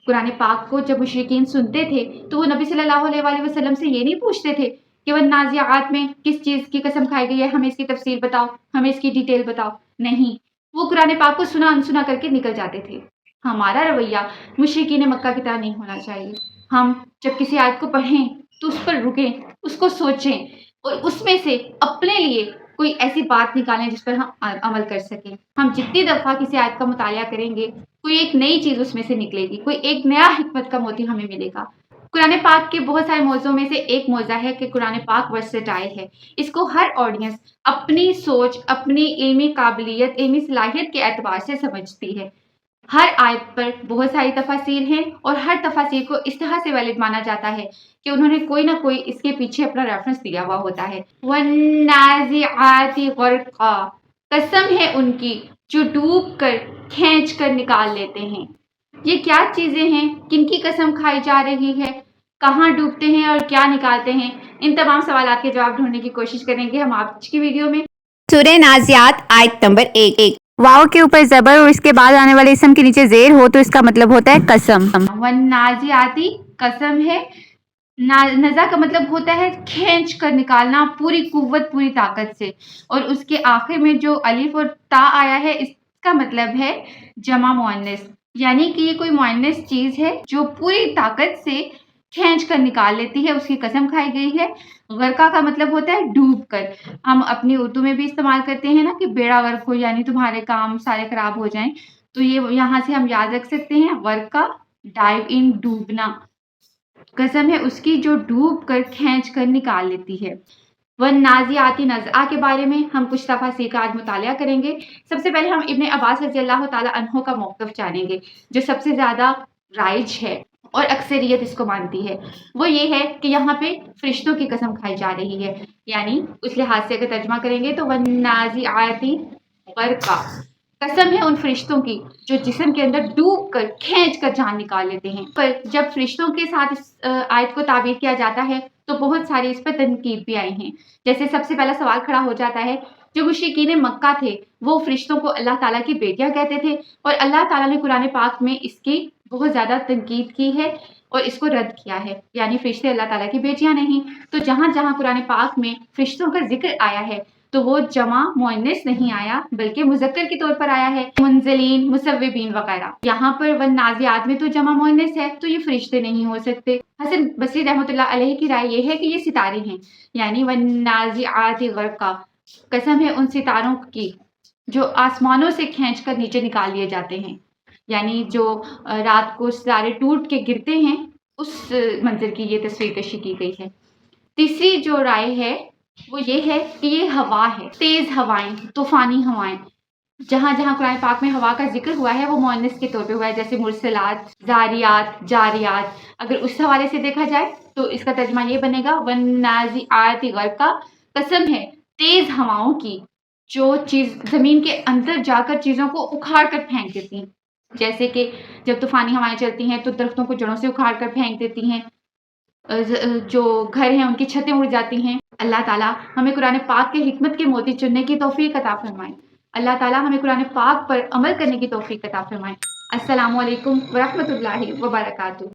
कुरान पाक को जब मुशरिकीन सुनते थे तो वो नबी सल्लल्लाहु अलैहि वसल्लम से ये नहीं पूछते थे कि वन्नाज़िआत में किस चीज़ की कसम खाई गई है, हमें इसकी तफसीर बताओ, हमें इसकी डिटेल बताओ। नहीं, वो कुरान पाक को सुना अनसुना करके निकल जाते थे। हमारा रवैया मुशरिकीन मक्का की तरह नहीं होना चाहिए। हम जब किसी आयत को पढ़ें तो उस पर रुकें, उसको सोचें और उसमें से अपने लिए कोई ऐसी बात निकालें जिस पर हम अमल कर सकें। हम जितनी दफ़ा किसी आयत का मुतालिया करेंगे, कोई एक नई चीज़ उसमें से निकलेगी, कोई एक नया हिकमत का मोती हमें मिलेगा। कुरान पाक के बहुत सारे मौज़ों में से एक मौज़ा है कि कुरान पाक वर्सेटाइल है। इसको हर ऑडियंस अपनी सोच, अपनी इल्मी काबिलियत, इल्मी सलाहियत के एतबार से समझती है। हर आयत पर बहुत सारी तफासीर हैं और हर तफासीर को इस तरह से वैलिड माना जाता है कि उन्होंने कोई ना कोई इसके पीछे अपना रेफरेंस दिया हुआ होता है। वन्नाज़िआति ग़र्क़ा, कसम है उनकी जो डूब कर खींच कर निकाल लेते हैं। ये क्या चीज़ें हैं, किनकी कसम खाई जा रही है, कहाँ डूबते हैं और क्या निकालते हैं? इन तमाम सवालात के जवाब ढूंढने की कोशिश करेंगे हम आज की वीडियो में। सूरह नाज़ियात आयत नंबर 1। वाव के ऊपर जबर और इसके बाद आने वाले इसम के नीचे जेर हो तो इसका मतलब होता है कसम। वन्नाज़िआति कसम है, नज़ा का मतलब होता है खींच कर निकालना पूरी कुव्वत, पूरी ताकत से, और उसके आखिर में जो अलिफ और ता आया है इसका मतलब है जमा मुअन्नस, यानी कि ये कोई मुअन्नस चीज़ है जो पूरी ताकत से खींच कर निकाल लेती है, उसकी कसम खाई गई है। गर्का का मतलब होता है डूब कर। हम अपनी उर्दू में भी इस्तेमाल करते हैं ना कि बेड़ा गर्क हो, यानी तुम्हारे काम सारे खराब हो जाएं, तो ये यहाँ से हम याद रख सकते हैं गर्का, डाइव इन, डूबना। कसम है उसकी जो डूब कर खींच कर निकाल लेती है। वन्नाज़िआति नज़आ के बारे में हम कुछ तफासीर का आज मुतालिया करेंगे। सबसे पहले हम इब्ने अब्बास रज़ियल्लाहु ताला अन्हु का मौक़िफ़ जानेंगे, जो सबसे ज़्यादा राइज है और अक्सरियत इसको मानती है। वो ये है कि यहाँ पे फरिश्तों की कसम खाई जा रही है, यानी उस लिहाज से अगर तर्जुमा करेंगे तो वन्नाज़िआति ग़र्क़ा, कसम है उन फरिश्तों की जो जिस्म के अंदर डूब कर खींच कर जान निकाल लेते हैं। पर जब फरिश्तों के साथ इस आयत को ताबीर किया जाता है तो बहुत सारी इस पर तनकीद भी आई हैं। जैसे सबसे पहला सवाल खड़ा हो जाता है, जो मुशरिकीन मक्का थे वो फरिश्तों को अल्लाह ताला की बेटियां कहते थे और अल्लाह ताला ने कुरान पाक में इसकी बहुत ज़्यादा तनकीद की है और इसको रद्द किया है, यानी फरिश्ते अल्लाह ताला की बेटियां नहीं। तो जहाँ जहाँ कुरान पाक में फरिश्तों का जिक्र आया है तो वो जमा मुअन्नस नहीं आया बल्कि मुज़क्कर के तौर पर आया है, मुनज़लीन, मुसव्विबीन वगैरह। यहाँ पर वन्नाज़िआत में तो जमा मुअन्नस है तो ये फरिश्ते नहीं हो सकते। हसन बसरी रहमतुल्लाह अलैहि की राय ये है कि ये सितारे हैं, यानी वन्नाज़िआति ग़र्क़ा, कसम है उन सितारों की जो आसमानों से खींच कर नीचे निकाल लिए जाते हैं, यानी जो रात को सितारे टूट के गिरते हैं उस मंजर की ये तस्वीर कशी की गई है। तीसरी जो राय है वो ये है कि ये हवा है, तेज हवाएं, तूफानी हवाएं। जहाँ जहाँ कुरान पाक में हवा का जिक्र हुआ है वो मुअन्नस के तौर पे हुआ है, जैसे मुरसलात, जारियात, जारियात। अगर उस हवाले से देखा जाए तो इसका तर्जुमा ये बनेगा वन्नाज़िआति ग़र्क़ा, कसम है तेज हवाओं की जो चीज जमीन के अंदर जाकर चीजों को उखाड़ कर फेंक देती हैं। जैसे कि जब तूफानी हवाएं चलती हैं तो दरख्तों को जड़ों से उखाड़ कर फेंक देती हैं, जो घर हैं उनकी छतें उड़ जाती हैं। अल्लाह ताला हमें कुरान पाक के हिकमत के मोती चुनने की तौफीक अता फरमाए। अल्लाह ताला हमें कुरान पाक पर अमल करने की तौफीक अता फरमाए। अस्सलामु अलैकुम व रहमतुल्लाहि व बरकातुहू।